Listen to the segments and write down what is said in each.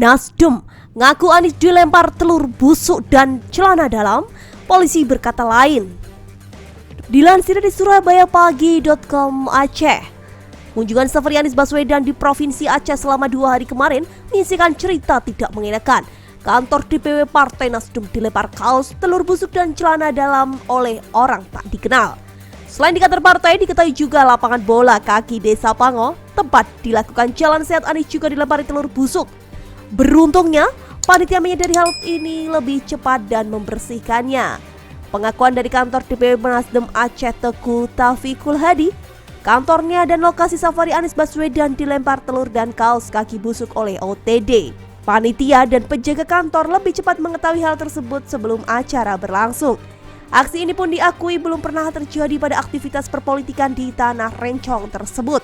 Nasdem ngaku Anies dilempar telur busuk dan celana dalam, polisi berkata lain. Dilansir dari surabayapagi.com Aceh, kunjungan safari Anies Baswedan di Provinsi Aceh selama 2 hari kemarin mengisikan cerita tidak mengenakan. Kantor DPW Partai Nasdem dilempar kaos, telur busuk dan celana dalam oleh orang tak dikenal. Selain di kantor partai, diketahui juga lapangan bola kaki Desa Pango, tempat dilakukan jalan sehat Anies juga dilempari telur busuk. Beruntungnya, panitia menyadari hal ini lebih cepat dan membersihkannya. Pengakuan dari kantor DPW Nasdem Aceh Teguh Taufikul Hadi, kantornya dan lokasi safari Anies Baswedan dilempar telur dan kaos kaki busuk oleh OTD. Panitia dan penjaga kantor lebih cepat mengetahui hal tersebut sebelum acara berlangsung. Aksi ini pun diakui belum pernah terjadi pada aktivitas perpolitikan di tanah Rencong tersebut.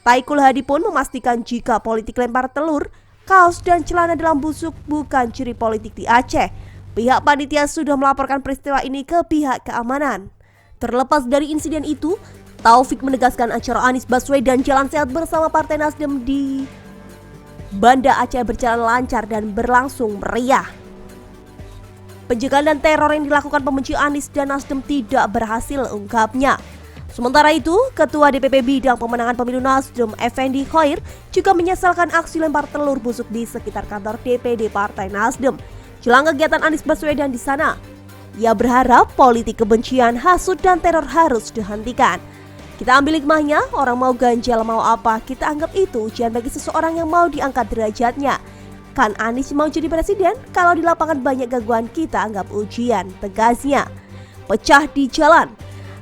Taikul Hadi pun memastikan jika politik lempar telur, kaos dan celana dalam busuk bukan ciri politik di Aceh. Pihak panitia sudah melaporkan peristiwa ini ke pihak keamanan. Terlepas dari insiden itu, Taufik menegaskan acara Anies Baswedan Jalan Sehat bersama Partai Nasdem di Banda Aceh berjalan lancar dan berlangsung meriah. Pencegahan dan teror yang dilakukan pembenci Anies dan Nasdem tidak berhasil, ungkapnya. Sementara itu, Ketua DPP Bidang Pemenangan Pemilu Nasdem, Effendi Khoir, juga menyesalkan aksi lempar telur busuk di sekitar kantor DPD Partai Nasdem jelang kegiatan Anies Baswedan di sana. Ia berharap politik kebencian, hasut, dan teror harus dihentikan. Kita ambil hikmahnya, orang mau ganjal mau apa, kita anggap itu ujian bagi seseorang yang mau diangkat derajatnya. Kan Anies mau jadi presiden, kalau di lapangan banyak gangguan kita anggap ujian, tegasnya. Pecah di jalan.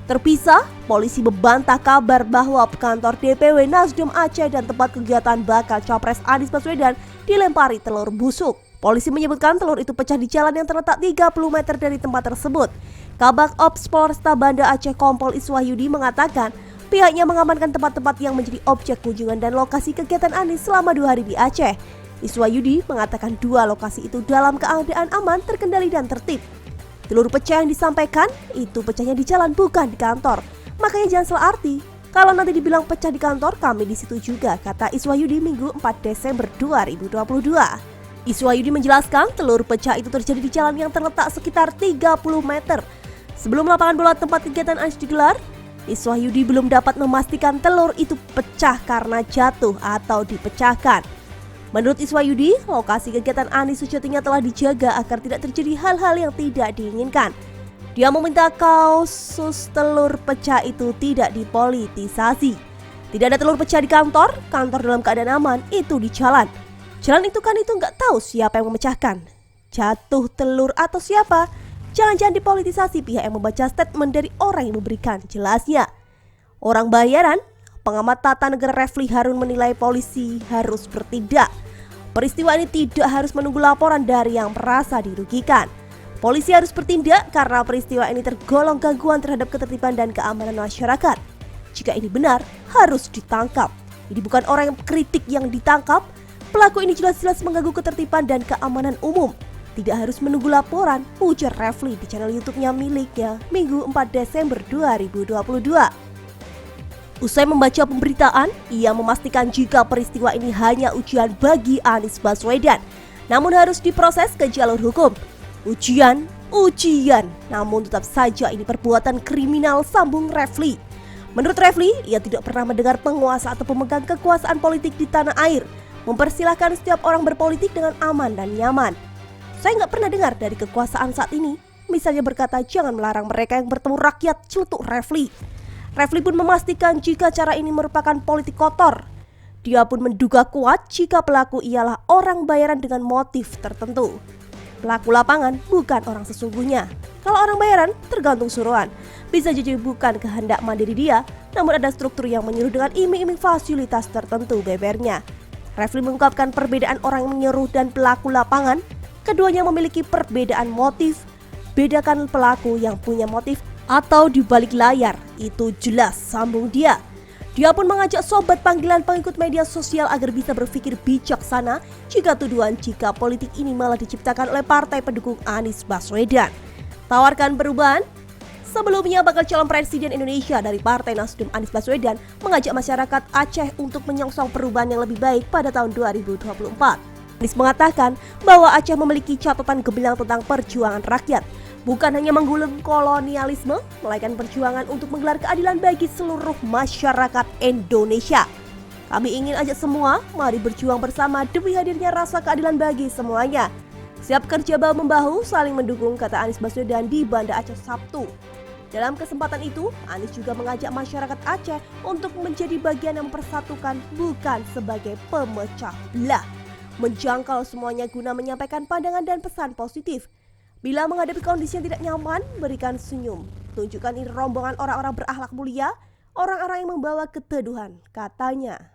Terpisah, polisi membantah kabar bahwa kantor DPW Nasdem Aceh dan tempat kegiatan bakal Capres Anies Baswedan dilempari telur busuk. Polisi menyebutkan telur itu pecah di jalan yang terletak 30 meter dari tempat tersebut. Kabak Ops Polresta Banda Aceh Kompol Iswahyudi mengatakan pihaknya mengamankan tempat-tempat yang menjadi objek kunjungan dan lokasi kegiatan Anies selama 2 hari di Aceh. Iswahyudi mengatakan 2 lokasi itu dalam keadaan aman, terkendali dan tertib. Telur pecah yang disampaikan itu pecahnya di jalan bukan di kantor. Makanya jangan salah arti. Kalau nanti dibilang pecah di kantor, kami di situ juga, kata Iswahyudi Minggu 4 Desember 2022. Iswahyudi menjelaskan telur pecah itu terjadi di jalan yang terletak sekitar 30 meter. Sebelum lapangan bola tempat kegiatan Anies digelar, Iswahyudi belum dapat memastikan telur itu pecah karena jatuh atau dipecahkan. Menurut Iswahyudi, lokasi kegiatan Anies sejatinya telah dijaga agar tidak terjadi hal-hal yang tidak diinginkan. Dia meminta kasus telur pecah itu tidak dipolitisasi. Tidak ada telur pecah di kantor dalam keadaan aman, itu di jalan. Jalan itu kan itu nggak tahu siapa yang memecahkan. Jatuh telur atau siapa? Jangan-jangan dipolitisasi pihak yang membaca statement dari orang yang memberikan, jelasnya. Orang bayaran, pengamat tata negara Refli Harun menilai polisi harus bertindak. Peristiwa ini tidak harus menunggu laporan dari yang merasa dirugikan. Polisi harus bertindak karena peristiwa ini tergolong gangguan terhadap ketertiban dan keamanan masyarakat. Jika ini benar, harus ditangkap. Ini bukan orang yang kritik yang ditangkap. Pelaku ini jelas-jelas mengganggu ketertiban dan keamanan umum. Tidak harus menunggu laporan, ujar Refli di channel YouTube-nya miliknya Minggu 4 Desember 2022. Usai membaca pemberitaan, ia memastikan jika peristiwa ini hanya ujian bagi Anies Baswedan, namun harus diproses ke jalur hukum. Ujian, namun tetap saja ini perbuatan kriminal, sambung Refli. Menurut Refli, ia tidak pernah mendengar penguasa atau pemegang kekuasaan politik di tanah air mempersilahkan setiap orang berpolitik dengan aman dan nyaman. Saya nggak pernah dengar dari kekuasaan saat ini, misalnya berkata jangan melarang mereka yang bertemu rakyat, celutuk Refli. Refli pun memastikan jika cara ini merupakan politik kotor. Dia pun menduga kuat jika pelaku ialah orang bayaran dengan motif tertentu. Pelaku lapangan bukan orang sesungguhnya. Kalau orang bayaran tergantung suruhan. Bisa jadi bukan kehendak mandiri dia, namun ada struktur yang menyuruh dengan iming-iming fasilitas tertentu, bebernya. Refli mengungkapkan perbedaan orang yang menyuruh dan pelaku lapangan. Keduanya memiliki perbedaan motif. Bedakan pelaku yang punya motif atau di balik layar, itu jelas, sambung dia. Dia pun mengajak sobat panggilan pengikut media sosial agar bisa berpikir bijaksana jika politik ini malah diciptakan oleh partai pendukung Anies Baswedan. Tawarkan perubahan. Sebelumnya bakal calon presiden Indonesia dari Partai Nasdem Anies Baswedan mengajak masyarakat Aceh untuk menyongsong perubahan yang lebih baik pada tahun 2024. Anies mengatakan bahwa Aceh memiliki catatan gemilang tentang perjuangan rakyat, bukan hanya menggulung kolonialisme, melainkan perjuangan untuk menggelar keadilan bagi seluruh masyarakat Indonesia. Kami ingin ajak semua, mari berjuang bersama demi hadirnya rasa keadilan bagi semuanya. Siap kerja bahu-membahu, saling mendukung, kata Anies Baswedan di Banda Aceh Sabtu. Dalam kesempatan itu, Anies juga mengajak masyarakat Aceh untuk menjadi bagian yang mempersatukan, bukan sebagai pemecah belah. Menjangkau semuanya guna menyampaikan pandangan dan pesan positif. Bila menghadapi kondisi yang tidak nyaman, berikan senyum. Tunjukkan ini rombongan orang-orang berakhlak mulia, orang-orang yang membawa keteduhan, katanya.